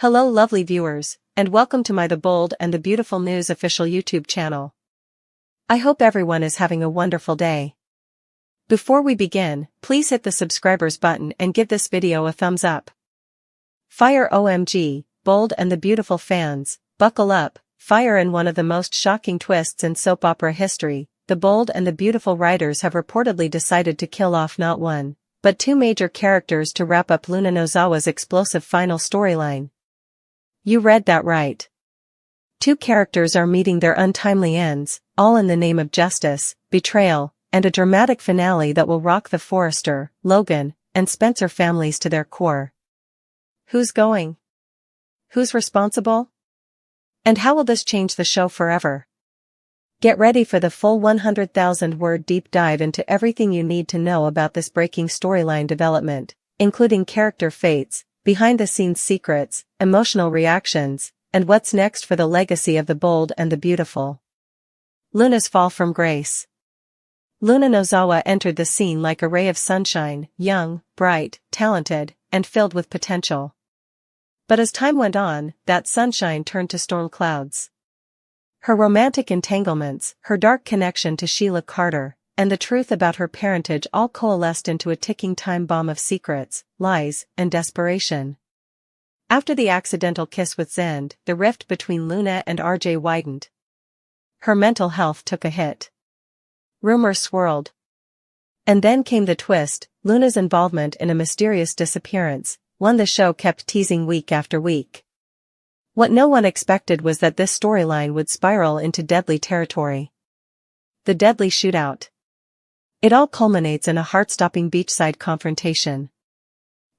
Hello lovely viewers, and welcome to my The Bold and the Beautiful News official YouTube channel. I hope everyone is having a wonderful day. Before we begin, please hit the subscribers button and give this video a thumbs up. Fire OMG, Bold and the Beautiful fans, buckle up, fire in one of the most shocking twists in soap opera history. The Bold and the Beautiful writers have reportedly decided to kill off not one, but two major characters to wrap up Luna Nozawa's explosive final storyline. You read that right. Two characters are meeting their untimely ends, all in the name of justice, betrayal, and a dramatic finale that will rock the Forrester, Logan, and Spencer families to their core. Who's going? Who's responsible? And how will this change the show forever? Get ready for the full 100,000-word deep dive into everything you need to know about this breaking storyline development, including character fates, behind-the-scenes secrets, emotional reactions, and what's next for the legacy of the Bold and the Beautiful. Luna's fall from grace. Luna Nozawa entered the scene like a ray of sunshine, young, bright, talented, and filled with potential. But as time went on, that sunshine turned to storm clouds. Her romantic entanglements, her dark connection to Sheila Carter, and the truth about her parentage all coalesced into a ticking time bomb of secrets, lies, and desperation. After the accidental kiss with Zend, the rift between Luna and RJ widened. Her mental health took a hit. Rumors swirled. And then came the twist, Luna's involvement in a mysterious disappearance, one the show kept teasing week after week. What no one expected was that this storyline would spiral into deadly territory. The deadly shootout. It all culminates in a heart-stopping beachside confrontation.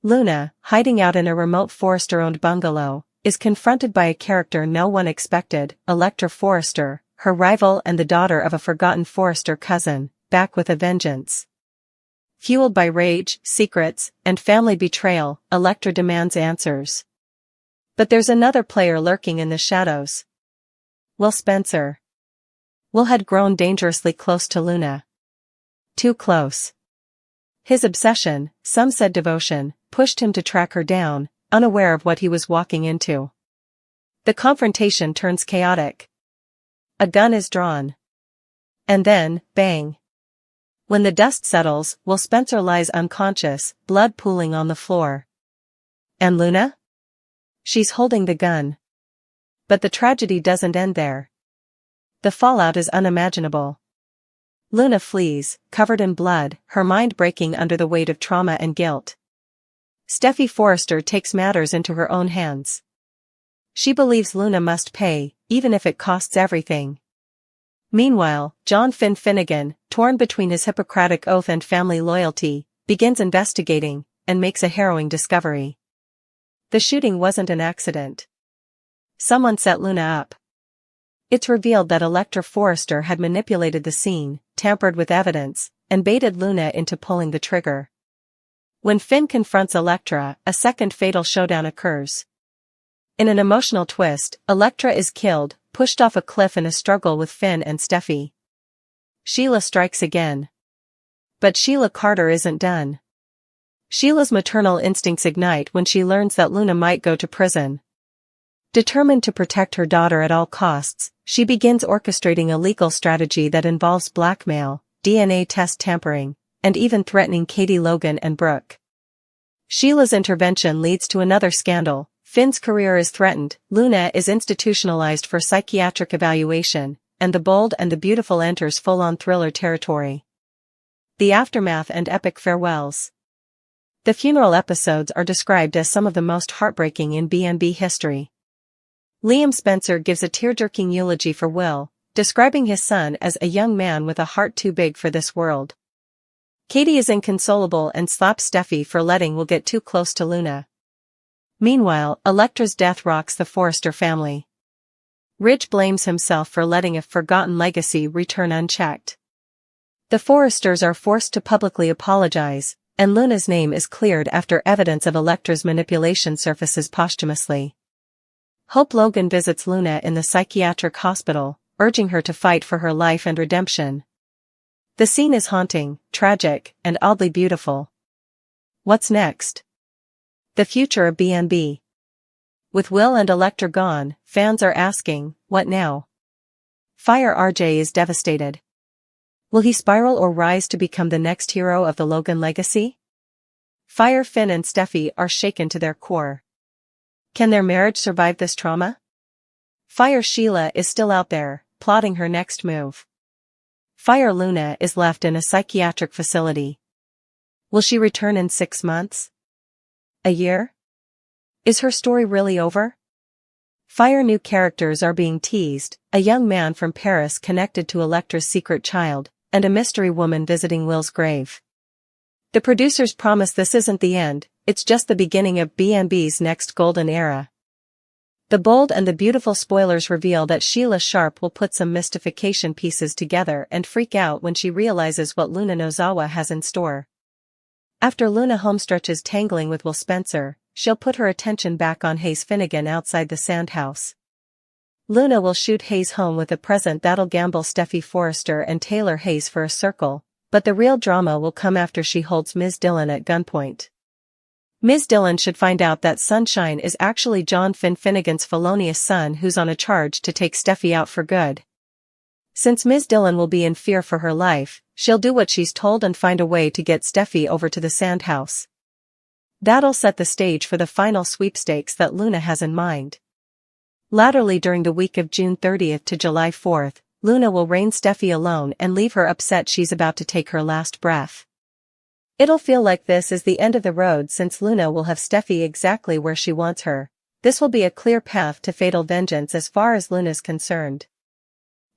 Luna, hiding out in a remote Forrester-owned bungalow, is confronted by a character no one expected, Electra Forrester, her rival and the daughter of a forgotten Forrester cousin, back with a vengeance. Fueled by rage, secrets, and family betrayal, Electra demands answers. But there's another player lurking in the shadows. Will Spencer. Will had grown dangerously close to Luna. Too close. His obsession, some said devotion, pushed him to track her down, unaware of what he was walking into. The confrontation turns chaotic. A gun is drawn. And then, bang. When the dust settles, Will Spencer lies unconscious, blood pooling on the floor. And Luna? She's holding the gun. But the tragedy doesn't end there. The fallout is unimaginable. Luna flees, covered in blood, her mind breaking under the weight of trauma and guilt. Steffi Forrester takes matters into her own hands. She believes Luna must pay, even if it costs everything. Meanwhile, John Finn Finnegan, torn between his Hippocratic oath and family loyalty, begins investigating, and makes a harrowing discovery. The shooting wasn't an accident. Someone set Luna up. It's revealed that Electra Forrester had manipulated the scene, tampered with evidence, and baited Luna into pulling the trigger. When Finn confronts Electra, a second fatal showdown occurs. In an emotional twist, Electra is killed, pushed off a cliff in a struggle with Finn and Steffi. Sheila strikes again. But Sheila Carter isn't done. Sheila's maternal instincts ignite when she learns that Luna might go to prison. Determined to protect her daughter at all costs, she begins orchestrating a legal strategy that involves blackmail, DNA test tampering, and even threatening Katie, Logan, and Brooke. Sheila's intervention leads to another scandal. Finn's career is threatened, Luna is institutionalized for psychiatric evaluation, and the Bold and the Beautiful enters full-on thriller territory. The aftermath and epic farewells. The funeral episodes are described as some of the most heartbreaking in B&B history. Liam Spencer gives a tear-jerking eulogy for Will, describing his son as a young man with a heart too big for this world. Katie is inconsolable and slaps Steffi for letting Will get too close to Luna. Meanwhile, Electra's death rocks the Forrester family. Ridge blames himself for letting a forgotten legacy return unchecked. The Forresters are forced to publicly apologize, and Luna's name is cleared after evidence of Electra's manipulation surfaces posthumously. Hope Logan visits Luna in the psychiatric hospital, urging her to fight for her life and redemption. The scene is haunting, tragic, and oddly beautiful. What's next? The future of B&B. With Will and Electra gone, fans are asking, what now? Fire RJ is devastated. Will he spiral or rise to become the next hero of the Logan legacy? Fire Finn and Steffi are shaken to their core. Can their marriage survive this trauma? Fire Sheila is still out there, plotting her next move. Fire Luna is left in a psychiatric facility. Will she return in 6 months? A year? Is her story really over? Fire new characters are being teased, a young man from Paris connected to Electra's secret child, and a mystery woman visiting Will's grave. The producers promise this isn't the end, it's just the beginning of BMB's next golden era. The bold and the beautiful spoilers reveal that Sheila Sharp will put some mystification pieces together and freak out when she realizes what Luna Nozawa has in store. After Luna homestretches tangling with Will Spencer, she'll put her attention back on Hayes Finnegan outside the Sandhouse. Luna will shoot Hayes home with a present that'll gamble Steffi Forrester and Taylor Hayes for a circle, but the real drama will come after she holds Ms. Dillon at gunpoint. Ms. Dillon should find out that Sunshine is actually John Finn Finnegan's felonious son who's on a charge to take Steffi out for good. Since Ms. Dillon will be in fear for her life, she'll do what she's told and find a way to get Steffi over to the Sandhouse. That'll set the stage for the final sweepstakes that Luna has in mind. Latterly during the week of June 30th to July 4th, Luna will reign Steffi alone and leave her upset she's about to take her last breath. It'll feel like this is the end of the road since Luna will have Steffi exactly where she wants her. This will be a clear path to fatal vengeance as far as Luna's concerned.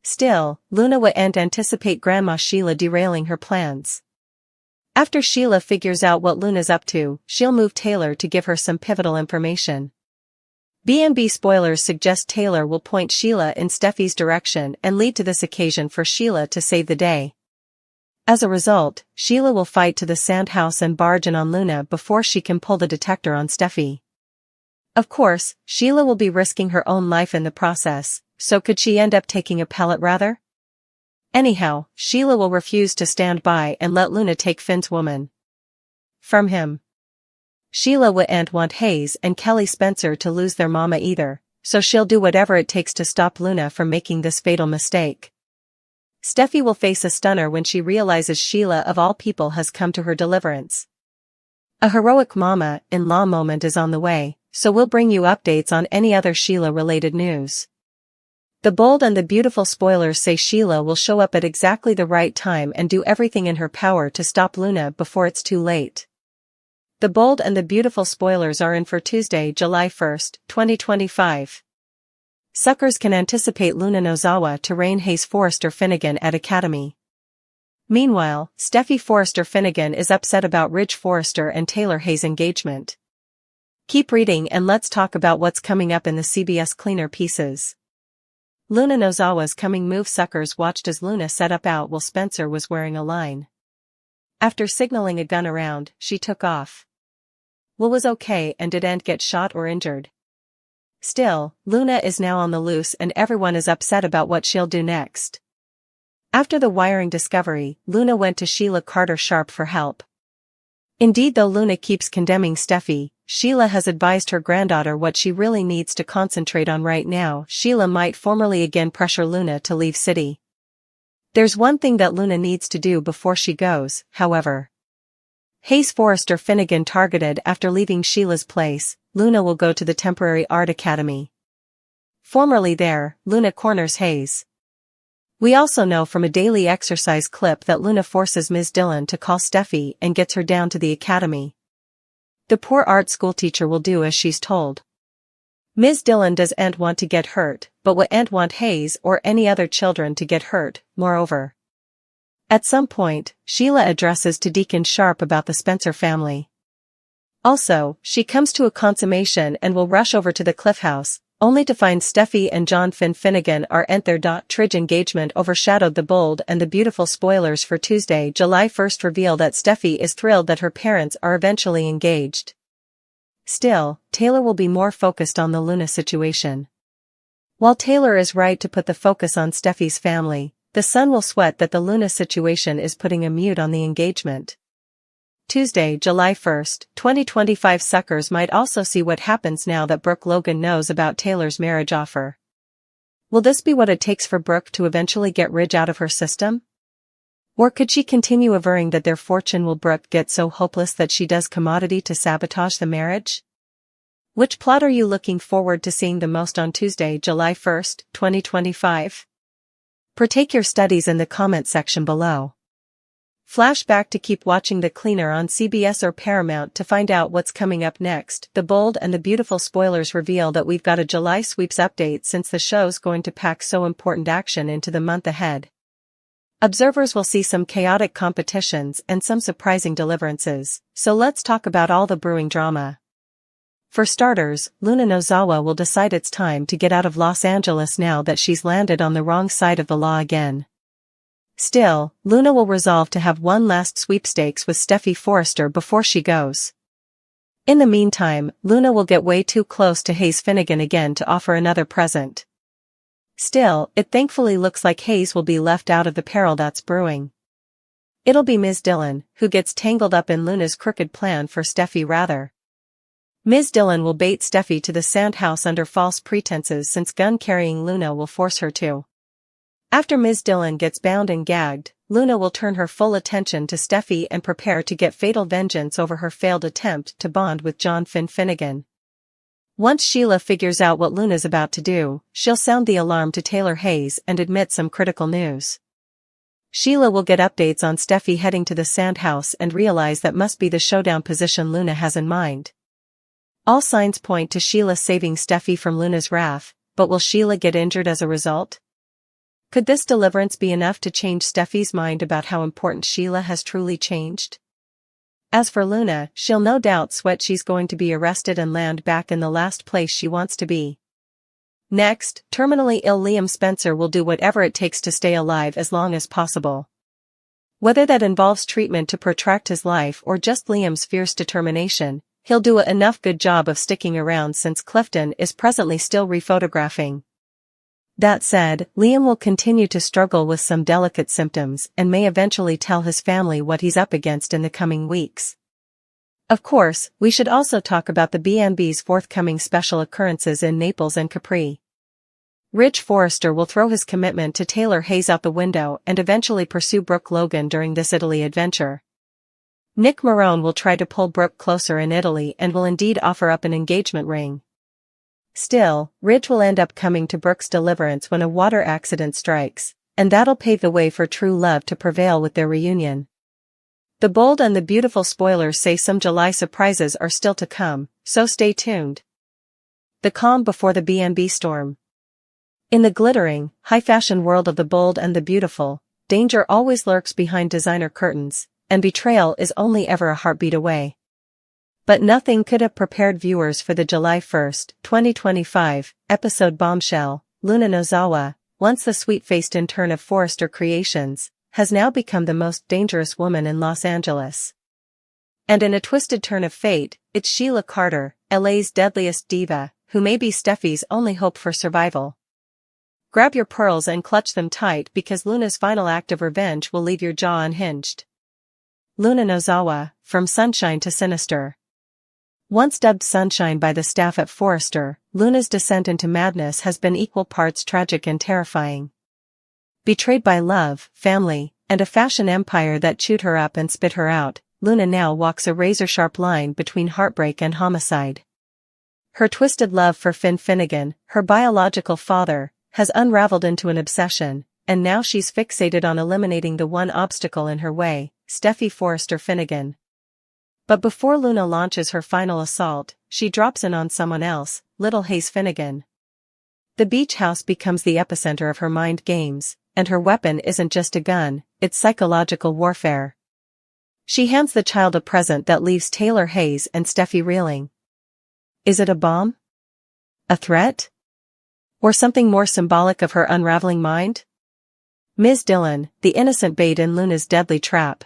Still, Luna won't anticipate Grandma Sheila derailing her plans. After Sheila figures out what Luna's up to, she'll move Taylor to give her some pivotal information. BMB spoilers suggest Taylor will point Sheila in Steffi's direction and lead to this occasion for Sheila to save the day. As a result, Sheila will fight to the Sandhouse and barge in on Luna before she can pull the detector on Steffi. Of course, Sheila will be risking her own life in the process, so could she end up taking a pellet rather? Anyhow, Sheila will refuse to stand by and let Luna take Finn's woman from him. Sheila won't want Hayes and Kelly Spencer to lose their mama either, so she'll do whatever it takes to stop Luna from making this fatal mistake. Steffi will face a stunner when she realizes Sheila of all people has come to her deliverance. A heroic mama-in-law moment is on the way, so we'll bring you updates on any other Sheila-related news. The bold and the beautiful spoilers say Sheila will show up at exactly the right time and do everything in her power to stop Luna before it's too late. The bold and the beautiful spoilers are in for Tuesday, July 1st, 2025. Suckers can anticipate Luna Nozawa to reign Hayes Forrester Finnegan at Academy. Meanwhile, Steffi Forrester Finnegan is upset about Ridge Forrester and Taylor Hayes' engagement. Keep reading and let's talk about what's coming up in the CBS cleaner pieces. Luna Nozawa's coming move. Suckers watched as Luna set up out while Spencer was wearing a line. After signaling a gun around, she took off. Will was okay and didn't get shot or injured. Still, Luna is now on the loose and everyone is upset about what she'll do next. After the wiring discovery, Luna went to Sheila Carter Sharp for help. Indeed, though Luna keeps condemning Steffi, Sheila has advised her granddaughter what she really needs to concentrate on right now. Sheila might formally again pressure Luna to leave city. There's one thing that Luna needs to do before she goes, however. Hayes Forrester Finnegan targeted. After leaving Sheila's place, Luna will go to the temporary art academy. Formerly there, Luna corners Hayes. We also know from a daily exercise clip that Luna forces Ms. Dillon to call Steffi and gets her down to the academy. The poor art school teacher will do as she's told. Ms. Dillon doesn't want to get hurt, but won't want Hayes or any other children to get hurt, moreover. At some point, Sheila addresses to Deacon Sharp about the Spencer family. Also, she comes to a consummation and will rush over to the Cliff House, only to find Steffi and John Finn Finnegan are at their Tridge engagement overshadowed. The bold and the beautiful spoilers for Tuesday, July 1st reveal that Steffi is thrilled that her parents are eventually engaged. Still, Taylor will be more focused on the Luna situation. While Taylor is right to put the focus on Steffi's family, the son will sweat that the Luna situation is putting a mute on the engagement. Tuesday, July 1st, 2025. Suckers might also see what happens now that Brooke Logan knows about Taylor's marriage offer. Will this be what it takes for Brooke to eventually get Ridge out of her system? Or could she continue averring that their fortune will Brooke get so hopeless that she does commodity to sabotage the marriage? Which plot are you looking forward to seeing the most on Tuesday, July 1st, 2025? Partake your studies in the comment section below. Flashback to keep watching The Cleaner on CBS or Paramount to find out what's coming up next. The Bold and the Beautiful spoilers reveal that we've got a July sweeps update since the show's going to pack so important action into the month ahead. Observers will see some chaotic competitions and some surprising deliverances, so let's talk about all the brewing drama. For starters, Luna Nozawa will decide it's time to get out of Los Angeles now that she's landed on the wrong side of the law again. Still, Luna will resolve to have one last sweepstakes with Steffy Forrester before she goes. In the meantime, Luna will get way too close to Hayes Finnegan again to offer another present. Still, it thankfully looks like Hayes will be left out of the peril that's brewing. It'll be Ms. Dillon, who gets tangled up in Luna's crooked plan for Steffy rather. Ms. Dillon will bait Steffy to the sandhouse under false pretenses since gun-carrying Luna will force her to. After Ms. Dillon gets bound and gagged, Luna will turn her full attention to Steffy and prepare to get fatal vengeance over her failed attempt to bond with John Finnegan. Once Sheila figures out what Luna's about to do, she'll sound the alarm to Taylor Hayes and admit some critical news. Sheila will get updates on Steffy heading to the sandhouse and realize that must be the showdown position Luna has in mind. All signs point to Sheila saving Steffy from Luna's wrath, but will Sheila get injured as a result? Could this deliverance be enough to change Steffy's mind about how important Sheila has truly changed? As for Luna, she'll no doubt sweat she's going to be arrested and land back in the last place she wants to be. Next, terminally ill Liam Spencer will do whatever it takes to stay alive as long as possible. Whether that involves treatment to protract his life or just Liam's fierce determination, he'll do enough good job of sticking around since Clifton is presently still rephotographing. That said, Liam will continue to struggle with some delicate symptoms and may eventually tell his family what he's up against in the coming weeks. Of course, we should also talk about the BMB's forthcoming special occurrences in Naples and Capri. Ridge Forrester will throw his commitment to Taylor Hayes out the window and eventually pursue Brooke Logan during this Italy adventure. Nick Marone will try to pull Brooke closer in Italy and will indeed offer up an engagement ring. Still, Ridge will end up coming to Brooke's deliverance when a water accident strikes, and that'll pave the way for true love to prevail with their reunion. The Bold and the Beautiful spoilers say some July surprises are still to come, so stay tuned. The calm before the BMB storm. In the glittering, high-fashion world of The Bold and the Beautiful, danger always lurks behind designer curtains, and betrayal is only ever a heartbeat away. But nothing could have prepared viewers for the July 1st, 2025, episode Bombshell. Luna Nozawa, once the sweet-faced intern of Forrester Creations, has now become the most dangerous woman in Los Angeles. And in a twisted turn of fate, it's Sheila Carter, LA's deadliest diva, who may be Steffy's only hope for survival. Grab your pearls and clutch them tight because Luna's final act of revenge will leave your jaw unhinged. Luna Nozawa, from sunshine to sinister. Once dubbed Sunshine by the staff at Forrester, Luna's descent into madness has been equal parts tragic and terrifying. Betrayed by love, family, and a fashion empire that chewed her up and spit her out, Luna now walks a razor-sharp line between heartbreak and homicide. Her twisted love for Finnegan, her biological father, has unraveled into an obsession, and now she's fixated on eliminating the one obstacle in her way, Steffy Forrester Finnegan. But before Luna launches her final assault, she drops in on someone else, little Hayes Finnegan. The beach house becomes the epicenter of her mind games, and her weapon isn't just a gun, it's psychological warfare. She hands the child a present that leaves Taylor Hayes and Steffy reeling. Is it a bomb? A threat? Or something more symbolic of her unraveling mind? Ms. Dillon, the innocent bait in Luna's deadly trap.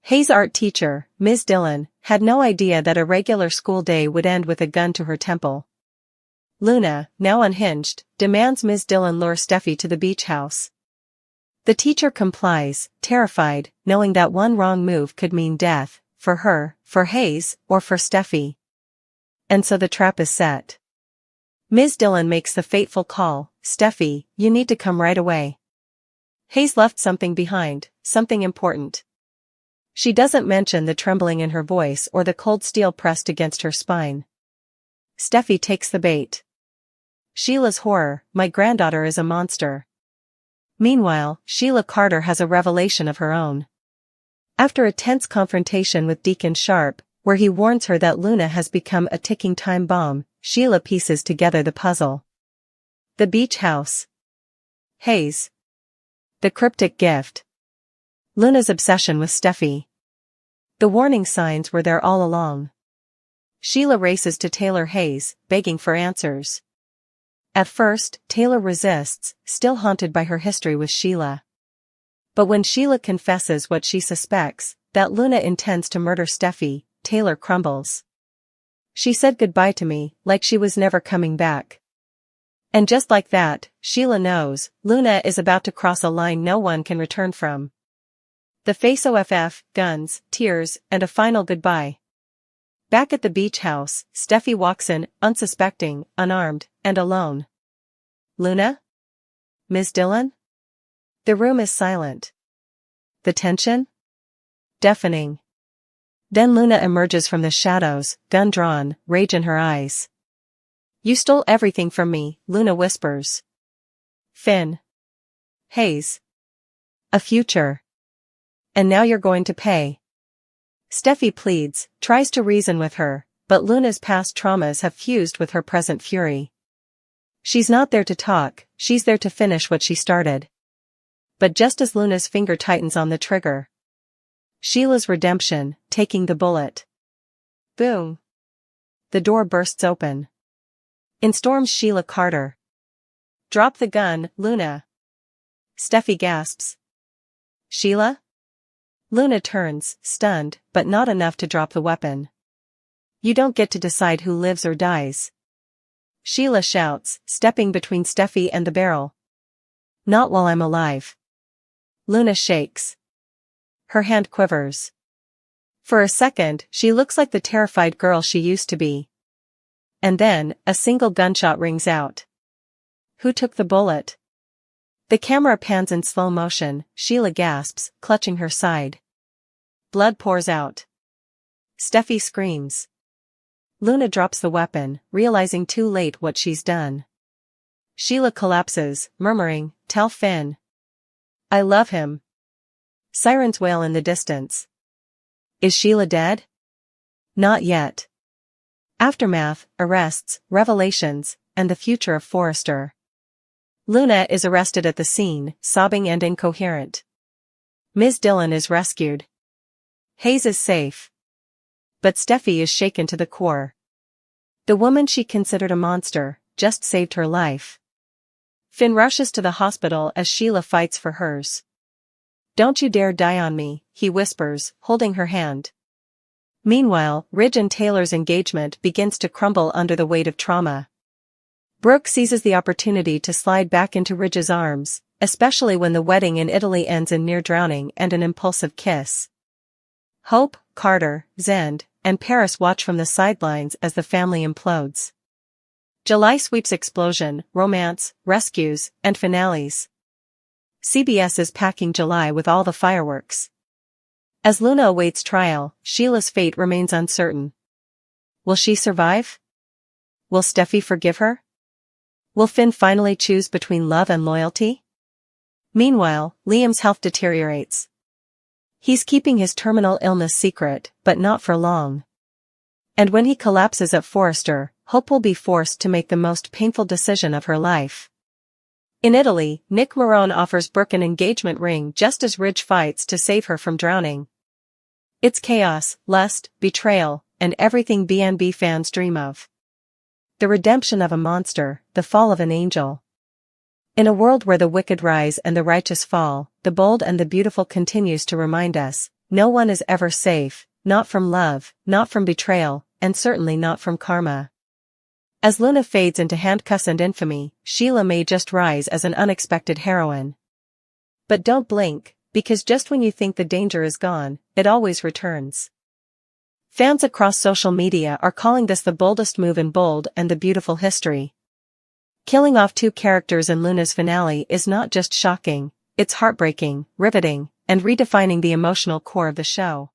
Hayes' art teacher, Ms. Dillon, had no idea that a regular school day would end with a gun to her temple. Luna, now unhinged, demands Ms. Dillon lure Steffy to the beach house. The teacher complies, terrified, knowing that one wrong move could mean death. for her, for Hayes, or for Steffi. And so the trap is set. Ms. Dillon makes the fateful call, "Steffi, you need to come right away. Hayes left something behind, something important." She doesn't mention the trembling in her voice or the cold steel pressed against her spine. Steffi takes the bait. Sheila's horror, "My granddaughter is a monster." Meanwhile, Sheila Carter has a revelation of her own. After a tense confrontation with Deacon Sharp, where he warns her that Luna has become a ticking time bomb, Sheila pieces together the puzzle. The beach house. Hayes. The cryptic gift. Luna's obsession with Steffi. The warning signs were there all along. Sheila races to Taylor Hayes, begging for answers. At first, Taylor resists, still haunted by her history with Sheila. But when Sheila confesses what she suspects, that Luna intends to murder Steffi, Taylor crumbles. "She said goodbye to me, like she was never coming back." And just like that, Sheila knows, Luna is about to cross a line no one can return from. The face-off, guns, tears, and a final goodbye. Back at the beach house, Steffi walks in, unsuspecting, unarmed, and alone. "Luna? Ms. Dillon?" The room is silent. The tension? Deafening. Then Luna emerges from the shadows, gun drawn, rage in her eyes. "You stole everything from me," Luna whispers. "Finn. Hayes. A future. And now you're going to pay." Steffi pleads, tries to reason with her, but Luna's past traumas have fused with her present fury. She's not there to talk, she's there to finish what she started. But just as Luna's finger tightens on the trigger, Sheila's redemption, taking the bullet. Boom. The door bursts open. In storms Sheila Carter. "Drop the gun, Luna." Steffi gasps. "Sheila?" Luna turns, stunned, but not enough to drop the weapon. "You don't get to decide who lives or dies." Sheila shouts, stepping between Steffi and the barrel. "Not while I'm alive." Luna shakes. Her hand quivers. For a second, she looks like the terrified girl she used to be. And then, a single gunshot rings out. Who took the bullet? The camera pans in slow motion, Sheila gasps, clutching her side. Blood pours out. Steffi screams. Luna drops the weapon, realizing too late what she's done. Sheila collapses, murmuring, "Tell Finn. I love him." Sirens wail in the distance. Is Sheila dead? Not yet. Aftermath, arrests, revelations, and the future of Forrester. Luna is arrested at the scene, sobbing and incoherent. Ms. Dillon is rescued. Hayes is safe. But Steffi is shaken to the core. The woman she considered a monster, just saved her life. Finn rushes to the hospital as Sheila fights for hers. "Don't you dare die on me," he whispers, holding her hand. Meanwhile, Ridge and Taylor's engagement begins to crumble under the weight of trauma. Brooke seizes the opportunity to slide back into Ridge's arms, especially when the wedding in Italy ends in near drowning and an impulsive kiss. Hope, Carter, Zend, and Paris watch from the sidelines as the family implodes. July sweeps explosion, romance, rescues, and finales. CBS is packing July with all the fireworks. As Luna awaits trial, Sheila's fate remains uncertain. Will she survive? Will Steffi forgive her? Will Finn finally choose between love and loyalty? Meanwhile, Liam's health deteriorates. He's keeping his terminal illness secret, but not for long. And when he collapses at Forrester, Hope will be forced to make the most painful decision of her life. In Italy, Nick Marone offers Brooke an engagement ring just as Ridge fights to save her from drowning. It's chaos, lust, betrayal, and everything B&B fans dream of. The redemption of a monster, the fall of an angel. In a world where the wicked rise and the righteous fall, the bold and the beautiful continues to remind us, no one is ever safe, not from love, not from betrayal, and certainly not from karma. As Luna fades into handcuffs and infamy, Sheila may just rise as an unexpected heroine. But don't blink, because just when you think the danger is gone, it always returns. Fans across social media are calling this the boldest move in Bold and the Beautiful history. Killing off 2 characters in Luna's finale is not just shocking, it's heartbreaking, riveting, and redefining the emotional core of the show.